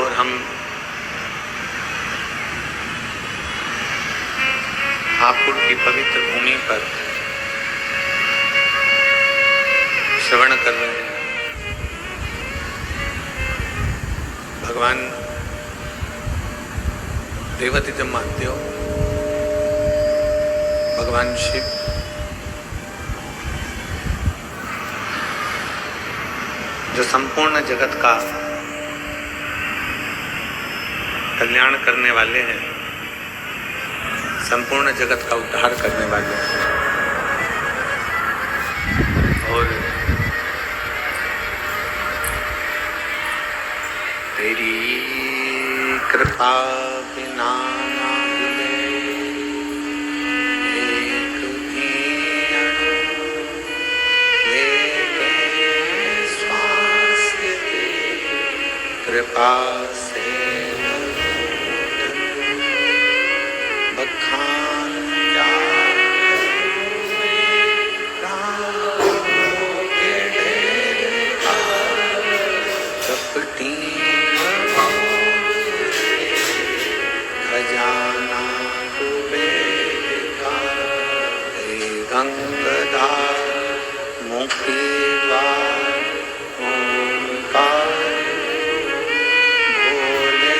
और हम हापुड़ की पवित्र भूमि पर श्रवण कर रहे हैं। भगवान देवादिदेव महादेव, भगवान शिव जो संपूर्ण जगत का कल्याण करने वाले हैं, संपूर्ण जगत का उद्धार करने वाले हैं। और तेरी कृपा बिना ना मिले एक भी अणु, लेके श्वास के कृपा से बखान क्या के चपटी खजाना कुबेर का गंगाधार मुक्ति द्वार ओंकार भोले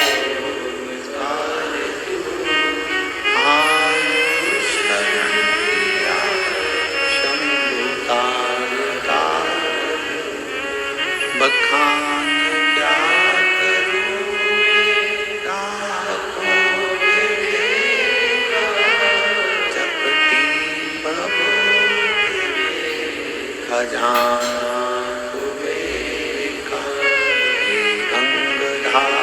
ओंकार आयुष शरण दिया शंभु तार बखान क्या खजाना कुबेर का गंगाधार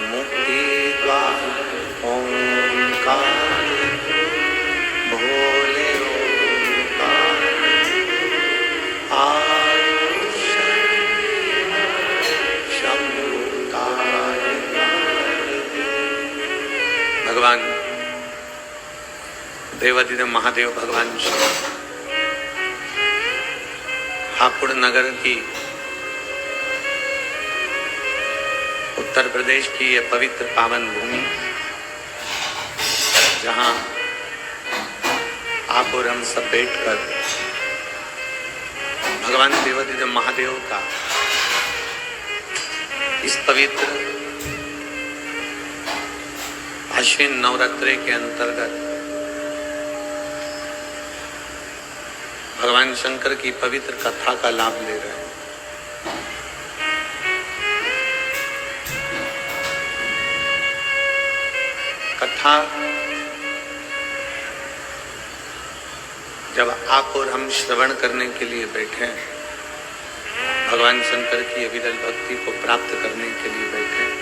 मुक्ति द्वार ओंकार भोले ओंकार आयुष शंभु तार। भगवान देवादिदेव महादेव भगवान शिव हापुड़ नगर की उत्तर प्रदेश की यह पवित्र पावन भूमि, जहां आप और हम सब बैठकर भगवान देवादिदेव महादेव का इस पवित्र आश्विन नवरात्रि के अंतर्गत भगवान शंकर की पवित्र कथा का लाभ ले रहे हैं। कथा जब आप और हम श्रवण करने के लिए बैठे हैं, भगवान शंकर की अविरल भक्ति को प्राप्त करने के लिए बैठे हैं,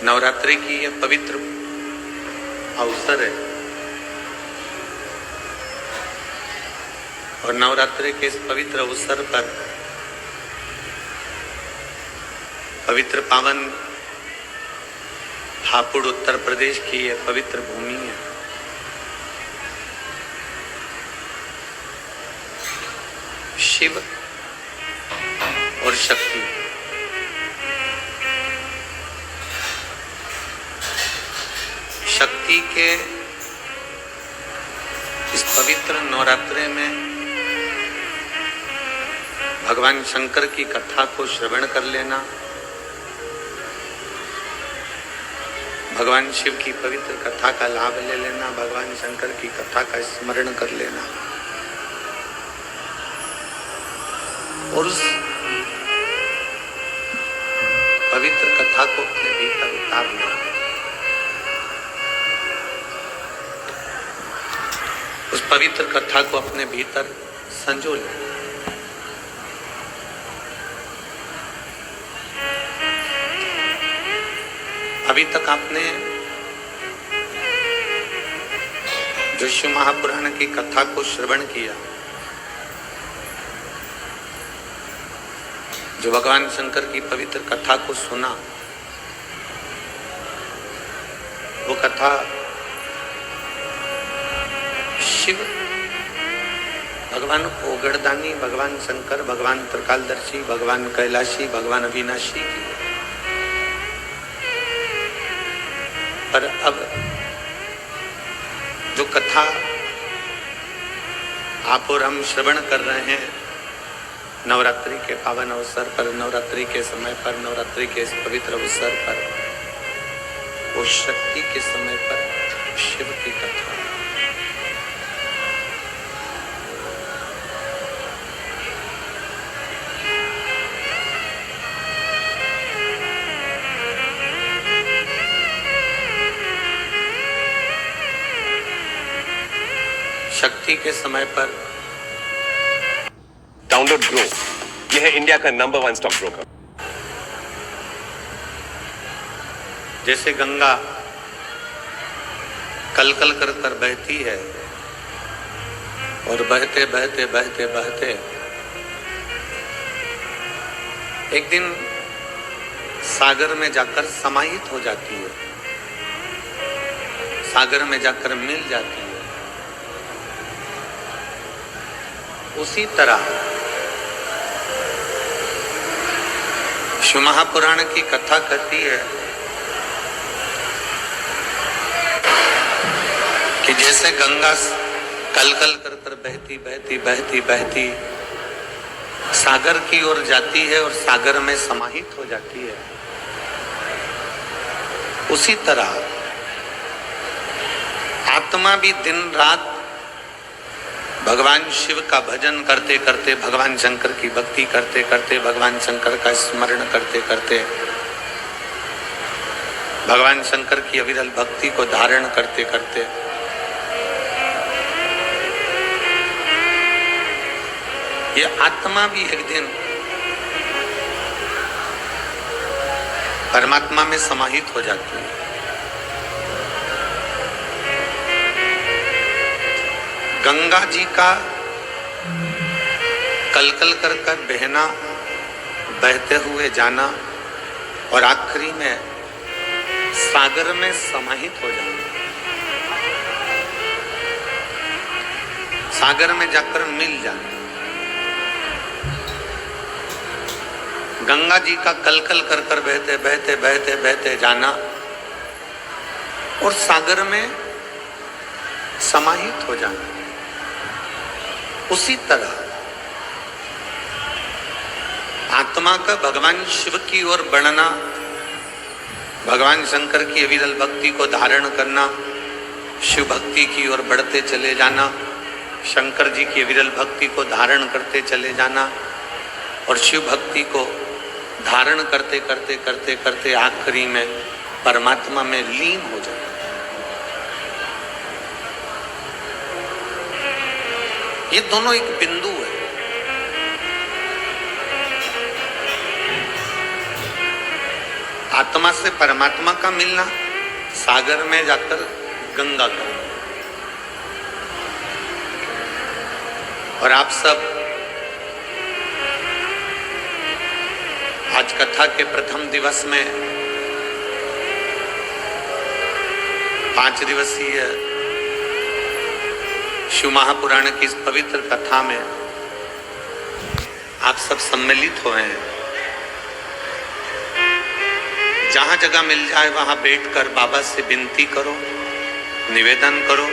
नवरात्रि की यह पवित्र अवसर है और नवरात्रि के इस पवित्र अवसर पर पवित्र पावन हापुड़ उत्तर प्रदेश की यह पवित्र भूमि है। शिव और शक्ति शक्ति के इस पवित्र नवरात्रि में भगवान शंकर की कथा को श्रवण कर लेना, भगवान शिव की पवित्र कथा का लाभ ले लेना, भगवान शंकर की कथा का स्मरण कर लेना और उस पवित्र कथा को अपने भीतर उतारना, उस पवित्र कथा को अपने भीतर संजो लेना। अभी तक आपने जो शिव महापुराण की कथा को श्रवण किया, जो भगवान शंकर की पवित्र कथा को सुना, वो कथा शिव भगवान ओगड़दानी, भगवान शंकर, भगवान त्रिकालदर्शी, भगवान कैलाशी, भगवान अविनाशी की। पर अब जो कथा आप और हम श्रवण कर रहे हैं नवरात्रि के पावन अवसर पर, नवरात्रि के समय पर, नवरात्रि के इस पवित्र अवसर पर, वो शक्ति के समय पर शिव की कथा। शक्ति के समय पर डाउनलोड ग्रो, यह है इंडिया का नंबर 1 स्टॉक ब्रोकर। जैसे गंगा कलकल कर कर बहती है और बहते बहते बहते बहते एक दिन सागर में जाकर समाहित हो जाती है, सागर में जाकर मिल जाती है। उसी तरह शिव महापुराण की कथा कहती है कि जैसे गंगा कलकल कर कर बहती बहती बहती बहती सागर की ओर जाती है और सागर में समाहित हो जाती है, उसी तरह आत्मा भी दिन रात भगवान शिव का भजन करते करते, भगवान शंकर की भक्ति करते करते, भगवान शंकर का स्मरण करते करते, भगवान शंकर की अविरल भक्ति को धारण करते करते ये आत्मा भी एक दिन परमात्मा में समाहित हो जाती है। गंगा जी का कलकल कर कर बहना, बहते हुए जाना और आखिरी में सागर में समाहित हो जाना, सागर में जाकर मिल जाना। गंगा जी का कलकल कर कर बहते बहते बहते बहते जाना और सागर में समाहित हो जाना। उसी तरह आत्मा का भगवान शिव की ओर बढ़ना, भगवान शंकर की अविरल भक्ति को धारण करना, शिव भक्ति की ओर बढ़ते चले जाना, शंकर जी की अविरल भक्ति को धारण करते चले जाना और शिव भक्ति को धारण करते करते करते करते आखिरी में परमात्मा में लीन हो जाना। ये दोनों एक बिंदु है। आत्मा से परमात्मा का मिलना, सागर में जाकर गंगा का। और आप सब आज कथा के प्रथम दिवस में 5 दिवसीय शिव महापुराण की इस पवित्र कथा में आप सब सम्मिलित हुए हैं। जहां जगह मिल जाए वहां बैठकर बाबा से विनती करो, निवेदन करो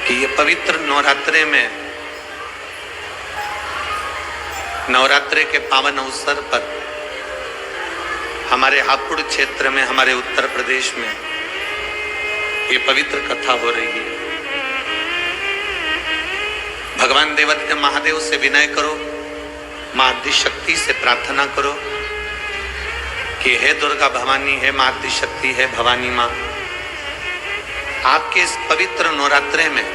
कि ये पवित्र नवरात्रे में, नवरात्रे के पावन अवसर पर हमारे हापुड़ क्षेत्र में, हमारे उत्तर प्रदेश में ये पवित्र कथा हो रही है। भगवान देवत्य महादेव से विनय करो, मां आदिशक्ति से प्रार्थना करो कि हे दुर्गा भवानी, हे मां आदिशक्ति, हे भवानी मां, आपके इस पवित्र नवरात्रे में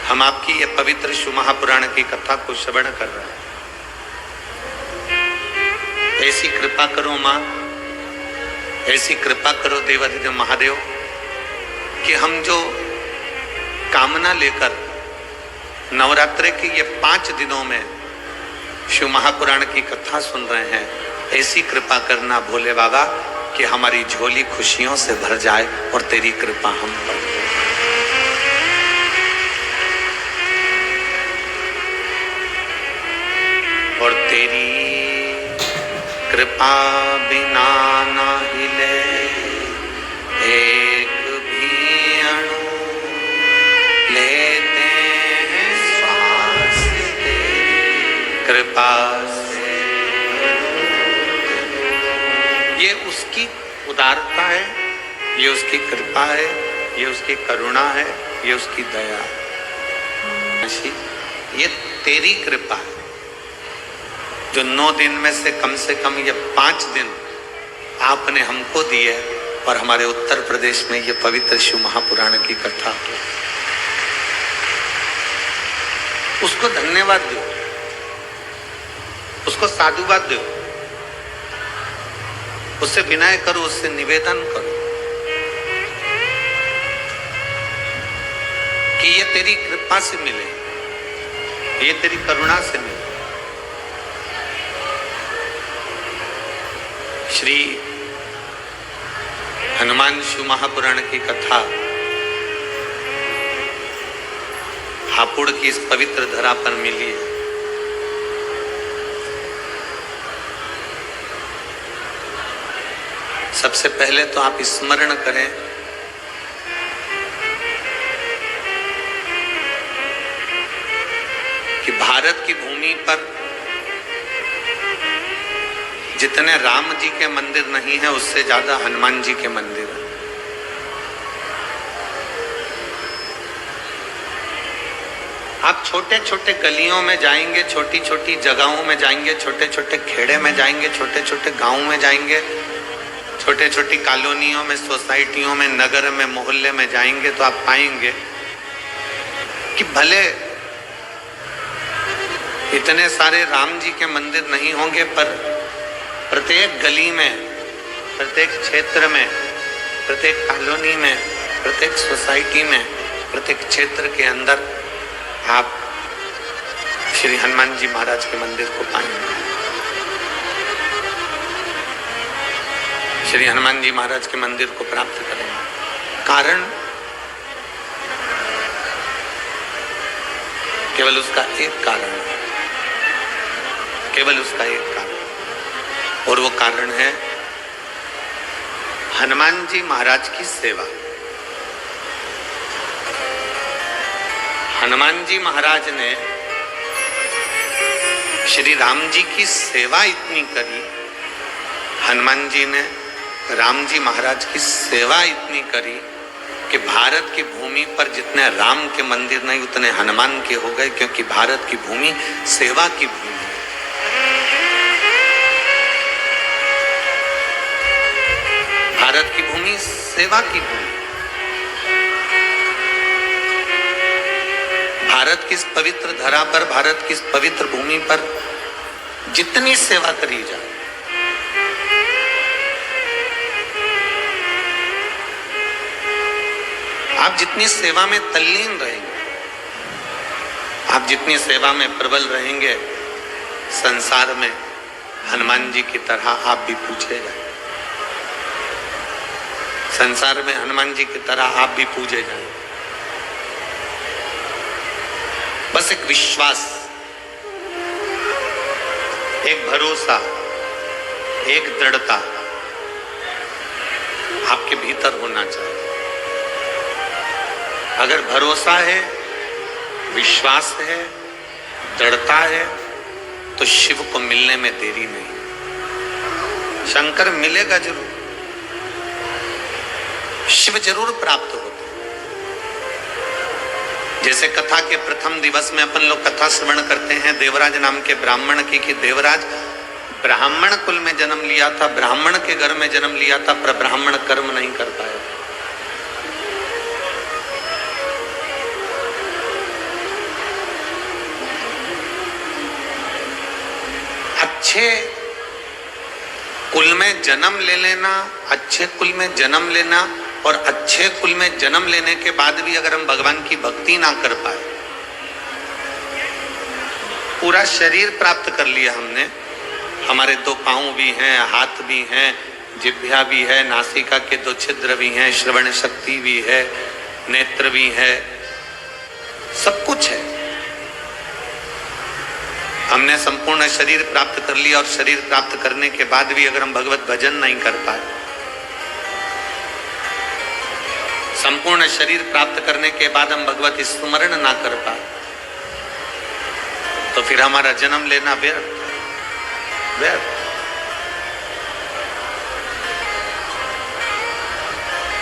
हम आपकी ये पवित्र शिव महापुराण की कथा को श्रवण कर रहे हैं। ऐसी कृपा करो मां, ऐसी कृपा करो देवाधिदेव महादेव कि हम जो कामना लेकर नवरात्रे के ये 5 दिनों में शिव महापुराण की कथा सुन रहे हैं, ऐसी कृपा करना भोले बाबा कि हमारी झोली खुशियों से भर जाए और तेरी कृपा हम पर। कृपा बिना न हिले एक भी अणु, लेते हैं श्वास तेरी कृपा से। ये उसकी उदारता है, ये उसकी कृपा है, ये उसकी करुणा है, ये उसकी दया है। ये तेरी कृपा है जो 9 दिन में से कम ये 5 दिन आपने हमको दिए और हमारे उत्तर प्रदेश में ये पवित्र शिव महापुराण की कथा, उसको धन्यवाद दो, उसको साधुवाद दो, उससे विनय करो, उससे निवेदन करो कि ये तेरी कृपा से मिले, ये तेरी करुणा से मिले। श्री हनुमान शिव महापुराण की कथा हापुड़ की इस पवित्र धरा पर मिली है। सबसे पहले तो आप स्मरण करें कि भारत की भूमि पर जितने राम जी के मंदिर नहीं है उससे ज्यादा हनुमान जी के मंदिर हैं। आप छोटे छोटे गलियों में जाएंगे, छोटी छोटी जगहों में जाएंगे, छोटे छोटे खेड़े में जाएंगे, छोटे छोटे गांवों में जाएंगे, छोटे छोटी कॉलोनियों में, सोसाइटियों में, नगर में, मोहल्ले में जाएंगे तो आप पाएंगे कि भले इतने सारे राम जी के मंदिर नहीं होंगे पर प्रत्येक गली में, प्रत्येक क्षेत्र में, प्रत्येक कॉलोनी में, प्रत्येक सोसाइटी में, प्रत्येक क्षेत्र के अंदर आप श्री हनुमान जी महाराज के मंदिर को पाएंगे। श्री हनुमान जी महाराज के मंदिर को प्राप्त करेंगे। कारण केवल उसका एक कारण है, केवल उसका एक कारण, और वो कारण है हनुमान जी महाराज की सेवा। हनुमान जी महाराज ने श्री राम जी की सेवा इतनी करी, हनुमान जी ने राम जी महाराज की सेवा इतनी करी कि भारत की भूमि पर जितने राम के मंदिर नहीं उतने हनुमान के हो गए, क्योंकि भारत की भूमि सेवा की भूमि है। भारत की भूमि सेवा की भूमि। भारत की इस पवित्र धरा पर, भारत की इस पवित्र भूमि पर जितनी सेवा करी जाए, आप जितनी सेवा में तल्लीन रहेंगे, आप जितनी सेवा में प्रबल रहेंगे, संसार में हनुमान जी की तरह आप भी पूछे जाए, संसार में हनुमान जी की तरह आप भी पूजे जाए। बस एक विश्वास, एक भरोसा, एक दृढ़ता आपके भीतर होना चाहिए। अगर भरोसा है, विश्वास है, दृढ़ता है, तो शिव को मिलने में देरी नहीं। शंकर मिलेगा जरूर, शिव जरूर प्राप्त होते। जैसे कथा के प्रथम दिवस में अपन लोग कथा श्रवण करते हैं देवराज नाम के ब्राह्मण की, कि देवराज ब्राह्मण कुल में जन्म लिया था, ब्राह्मण के घर में जन्म लिया था, पर ब्राह्मण कर्म नहीं कर पाया। अच्छे कुल में जन्म ले लेना, अच्छे कुल में जन्म लेना, और अच्छे कुल में जन्म लेने के बाद भी अगर हम भगवान की भक्ति ना कर पाए, पूरा शरीर प्राप्त कर लिया हमने, हमारे 2 पांव भी हैं, हाथ भी हैं, जिह्वा भी है, नासिका के 2 छिद्र भी हैं, श्रवण शक्ति भी है, नेत्र भी है, सब कुछ है, हमने संपूर्ण शरीर प्राप्त कर लिया और शरीर प्राप्त करने के बाद भी अगर हम भगवत भजन नहीं कर पाए, संपूर्ण शरीर प्राप्त करने के बाद हम भगवत स्मरण ना कर पाए, तो फिर हमारा जन्म लेना व्यर्थ व्यर्थ।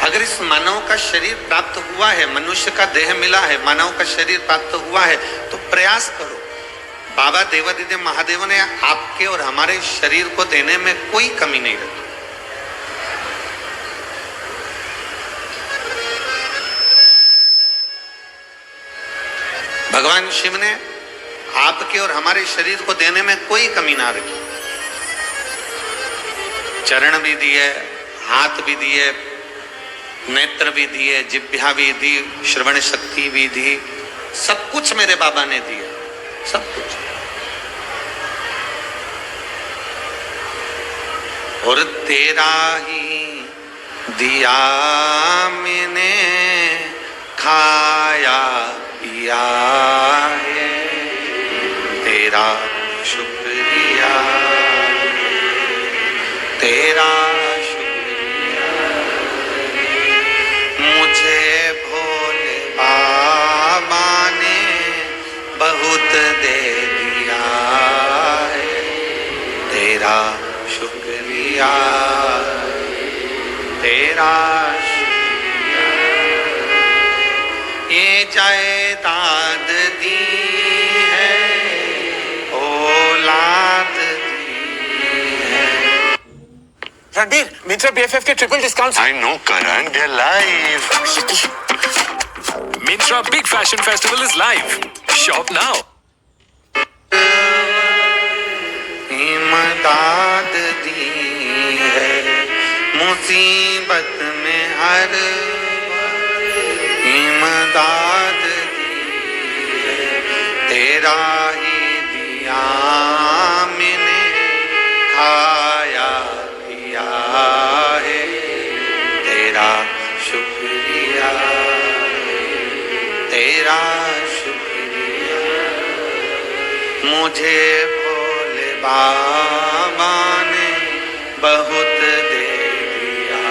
अगर इस मानव का शरीर प्राप्त हुआ है, मनुष्य का देह मिला है, मानव का शरीर प्राप्त हुआ है, तो प्रयास करो। बाबा देवादिदेव महादेव ने आपके और हमारे शरीर को देने में कोई कमी नहीं रखी। भगवान शिव ने आपके और हमारे शरीर को देने में कोई कमी ना रखी। चरण भी दिए, हाथ भी दिए, नेत्र भी दिए, जिह्वा भी दी, श्रवण शक्ति भी दी, सब कुछ मेरे बाबा ने दिया, सब कुछ। और तेरा ही दिया मैंने खाया पिया है, तेरा शुक्रिया, तेरा शुक्रिया। मुझे भोले बाबा ने बहुत दे दिया है, तेरा शुक्रिया, तेरा शुक्रिया। ये जायदाद दी है, औलाद दी है। रणबीर, मिंत्रा BFF के triple discounts. I know, Karan, they're live. Myntra Big Fashion Festival is live. Shop now. इमदाद दी है मुसीबत में हर, इमदाद दी है, तेरा ही दिया मैंने खाया पिया है, तेरा शुक्रिया, तेरा शुक्रिया। मुझे भोले बाबा ने बहुत दे दिया,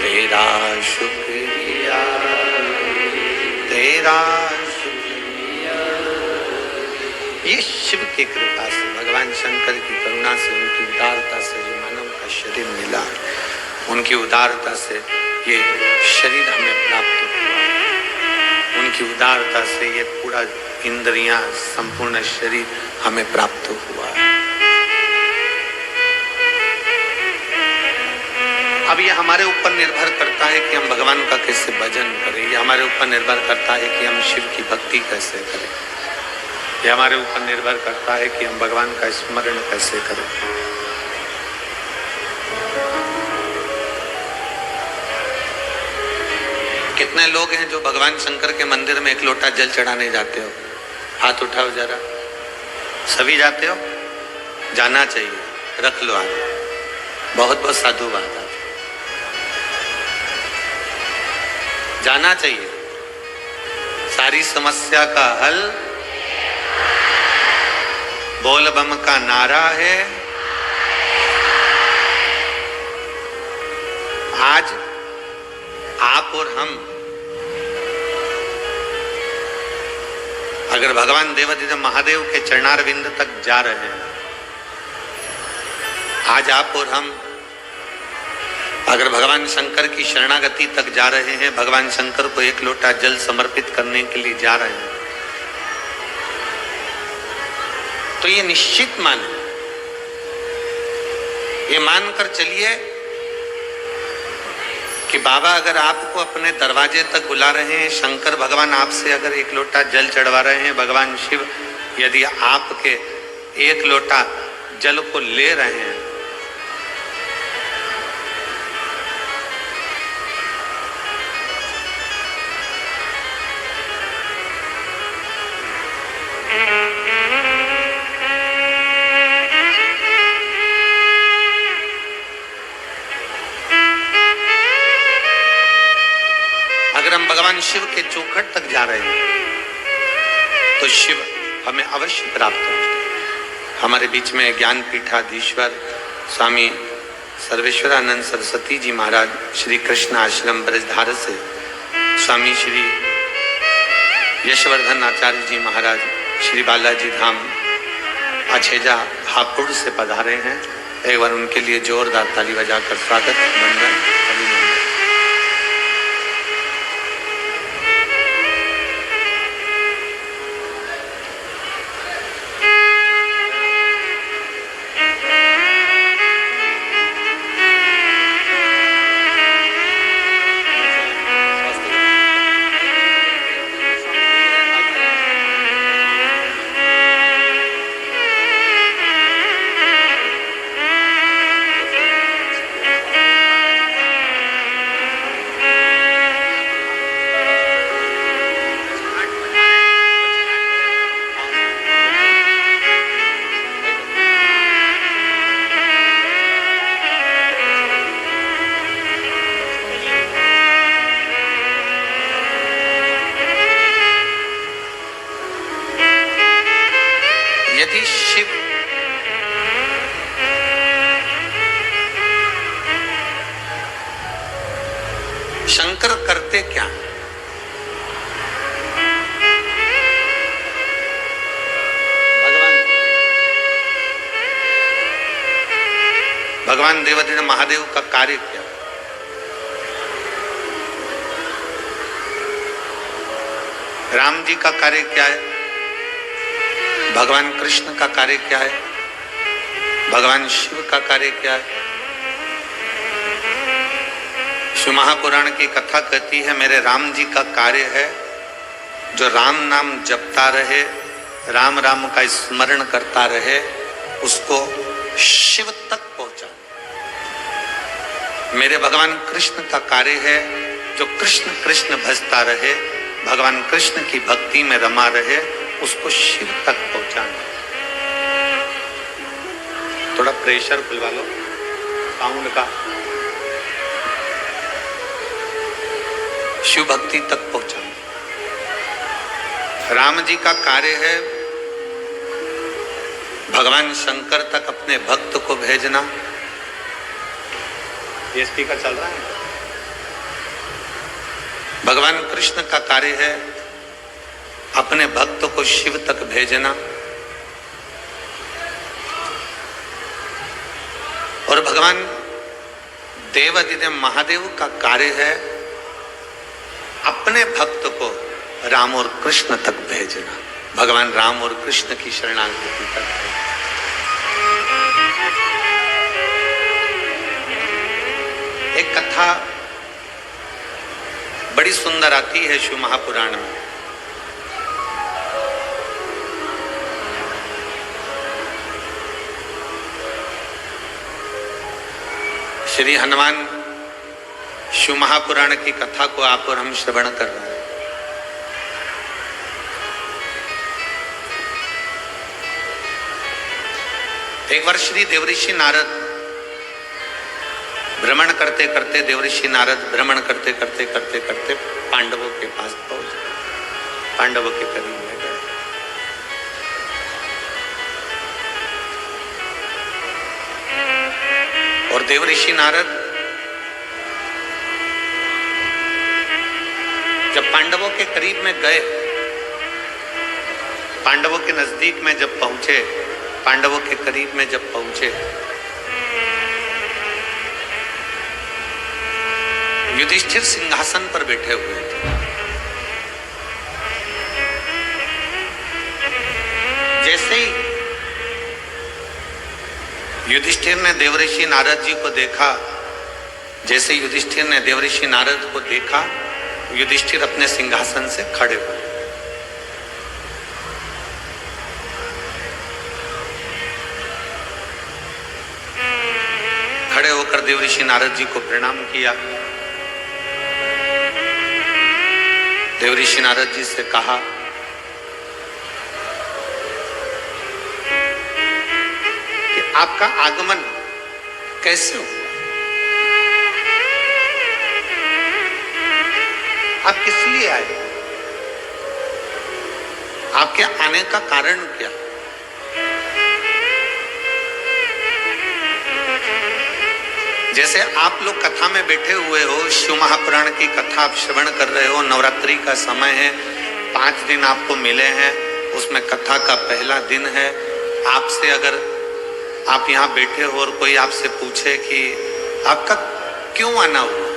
तेरा शुक्रिया, तेरा शुक्रिया। ये शिव की कृपा से, भगवान शंकर की करुणा से, उनकी उदारता से जो मानव का शरीर मिला, उनकी उदारता से ये शरीर हमें प्राप्त हुआ, उनकी उदारता से ये पूरा इंद्रियां, संपूर्ण शरीर हमें प्राप्त हुआ है। अब ये हमारे ऊपर निर्भर करता है कि हम भगवान का कैसे भजन करें, ये हमारे ऊपर निर्भर करता है कि हम शिव की भक्ति कैसे करें, ये हमारे ऊपर निर्भर करता है कि हम भगवान का स्मरण कैसे करें। कितने लोग हैं जो भगवान शंकर के मंदिर में एक लोटा जल चढ़ाने जाते हो? हाथ उठाओ जरा। सभी जाते हो? जाना चाहिए, रख लो हाथ। बहुत बहुत साधुवाद आप, जाना चाहिए। सारी समस्या का हल बोल बम का नारा है। आज आप और हम अगर भगवान देवादिदेव महादेव के चरणारविंद तक जा रहे हैं, आज आप और हम अगर भगवान शंकर की शरणागति तक जा रहे हैं, भगवान शंकर को एक लोटा जल समर्पित करने के लिए जा रहे हैं, तो ये निश्चित माने, ये मानकर चलिए कि बाबा अगर आपको अपने दरवाजे तक बुला रहे हैं, शंकर भगवान आपसे अगर एक लोटा जल चढ़वा रहे हैं, भगवान शिव यदि आपके एक लोटा जल को ले रहे हैं, अगर हम भगवान शिव के चौखट तक जा रहे हैं, तो शिव हमें अवश्य प्राप्त हो। हमारे बीच में ज्ञान पीठाधीश्वर स्वामी सर्वेश्वरानंद सरस्वती जी महाराज श्री कृष्ण आश्रम ब्रजधार से स्वामी श्री यशवर्धन आचार्य जी महाराज श्री बालाजी धाम अछेजा हापुड़ से पधारे हैं। एक बार उनके लिए जोरदार ताली बजाकर स्वागत वंदन अभिनंदन। यदि शिव शंकर करते क्या? भगवान देवादिदेव महादेव का कार्य क्या? राम जी का कार्य क्या है? भगवान कृष्ण का कार्य क्या है? भगवान शिव का कार्य क्या है? शिव महापुराण की कथा कहती है मेरे राम जी का कार्य है जो राम नाम जपता रहे, राम राम का स्मरण करता रहे, उसको शिव तक पहुंचा। मेरे भगवान कृष्ण का कार्य है जो कृष्ण कृष्ण भजता रहे, भगवान कृष्ण की भक्ति में रमा रहे, उसको शिव तक पहुंचाना। थोड़ा प्रेशर खुलवा लो साउंड का। शिव भक्ति तक पहुंचाना राम जी का कार्य है। भगवान शंकर तक अपने भक्त को भेजना। ये स्पीकर चल रहा है। भगवान कृष्ण का कार्य है अपने भक्त को शिव तक भेजना। और भगवान देवादिदेव महादेव का कार्य है अपने भक्त को राम और कृष्ण तक भेजना। भगवान राम और कृष्ण की शरणागति तक। एक कथा बड़ी सुंदर आती है शिव महापुराण में। श्री हनुमान शिव महापुराण की कथा को आप और हम श्रवण कर रहे हैं। एक बार श्री देवऋषि नारद भ्रमण करते करते भ्रमण करते करते पांडवों के पास पहुंचे, पांडवों के करीब में गए। और देवऋषि नारद जब पांडवों के करीब में गए, पांडवों के नजदीक में जब पहुंचे, पांडवों के करीब में जब पहुंचे, युधिष्ठिर सिंहासन पर बैठे हुए थे। जैसे ही युधिष्ठिर ने देवऋषि नारद जी को देखा, जैसे युधिष्ठिर ने देवऋषि नारद को देखा, युधिष्ठिर अपने सिंहासन से खड़े हुए। खड़े होकर देवऋषि नारद जी को प्रणाम किया। देवऋषि नारद जी से कहा कि आपका आगमन कैसे हो? आप किस लिए आए? आपके आने का कारण क्या? जैसे आप लोग कथा में बैठे हुए हो, शिव महापुराण की कथा आप श्रवण कर रहे हो, नवरात्रि का समय है, 5 दिन आपको मिले हैं, उसमें कथा का पहला दिन है। आपसे अगर आप यहाँ बैठे हो और कोई आपसे पूछे कि आपका क्यों आना हुआ,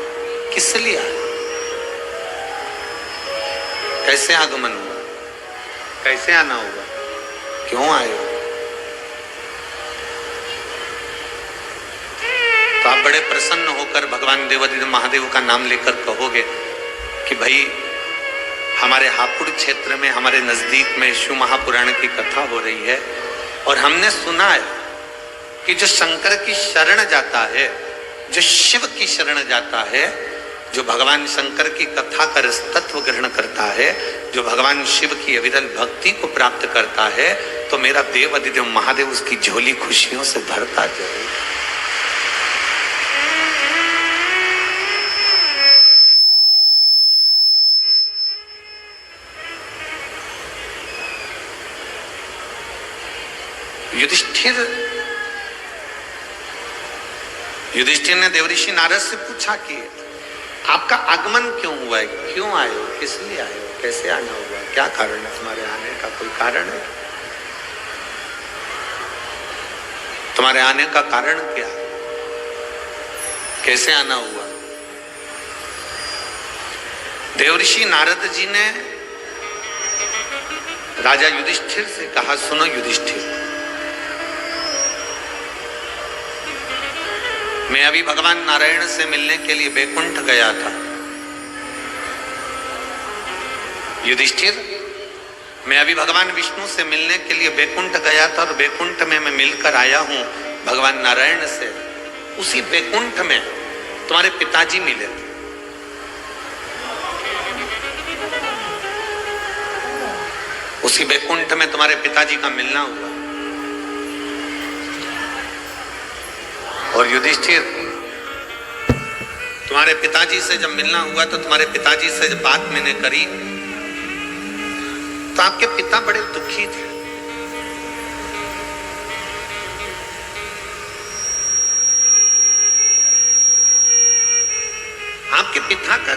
किस लिए आया, कैसे आगमन हुआ, कैसे आना हुआ, क्यों आए हो, तो आप बड़े प्रसन्न होकर भगवान देवादिदेव महादेव का नाम लेकर कहोगे कि भाई हमारे हापुड़ क्षेत्र में, हमारे नजदीक में शिव महापुराण की कथा हो रही है और हमने सुना है कि जो शंकर की शरण जाता है, जो शिव की शरण जाता है, जो भगवान शंकर की कथा का तत्व ग्रहण करता है, जो भगवान शिव की अविरल भक्ति को प्राप्त करता है, तो मेरा देव अधिदेव महादेव उसकी झोली खुशियों से भरता जाए। युधिष्ठिर ने देवऋषि नारद से पूछा कि आपका आगमन क्यों हुआ है, क्यों आए हो, किस लिए आए हो, कैसे आना हुआ, क्या कारण है तुम्हारे आने का, कोई कारण है? तुम्हारे आने का कारण क्या, कैसे आना हुआ? देवऋषि नारद जी ने राजा युधिष्ठिर से कहा, सुनो युधिष्ठिर, मैं अभी भगवान नारायण से मिलने के लिए बैकुंठ गया था। युधिष्ठिर, मैं अभी भगवान विष्णु से मिलने के लिए बैकुंठ गया था और बैकुंठ में मैं मिलकर आया हूं भगवान नारायण से। उसी बैकुंठ में तुम्हारे पिताजी मिले थे। उसी बैकुंठ में तुम्हारे पिताजी का मिलना हुआ। और युधिष्ठिर, तुम्हारे पिताजी से जब मिलना हुआ तो तुम्हारे पिताजी से जब बात मैंने करी तो आपके पिता बड़े दुखी थे। आपके पिता का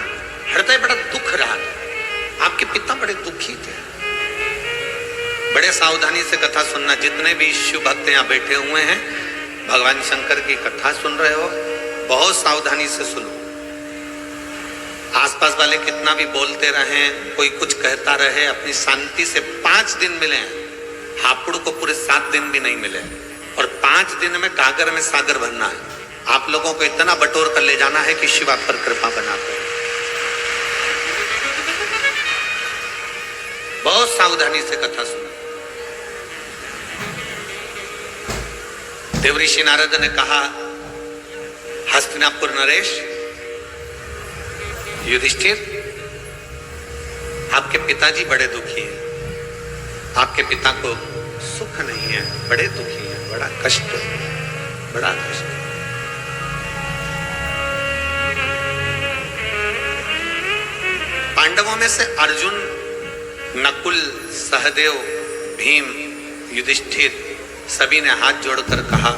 हृदय बड़ा दुख रहा था, आपके पिता बड़े दुखी थे। बड़े सावधानी से कथा सुनना, जितने भी शिव भक्त यहाँ बैठे हुए हैं, भगवान शंकर की कथा सुन रहे हो, बहुत सावधानी से सुनो। आसपास वाले कितना भी बोलते रहे, कोई कुछ कहता रहे, अपनी शांति से 5 दिन मिले हैं। हापुड़ को पूरे 7 दिन भी नहीं मिले और 5 दिन में गागर में सागर भरना है। आप लोगों को इतना बटोर कर ले जाना है कि शिव आप पर कृपा बनाते हैं। बहुत सावधानी से कथा सुनो। देवऋषि नारद ने कहा, हस्तिनापुर नरेश, युधिष्ठिर, आपके पिताजी बड़े दुखी हैं। आपके पिता को सुख नहीं है, बड़े दुखी हैं, बड़ा कष्ट है, बड़ा कष्ट। पांडवों में से अर्जुन, नकुल, सहदेव, भीम, युधिष्ठिर सभी ने हाथ जोड़कर कहा,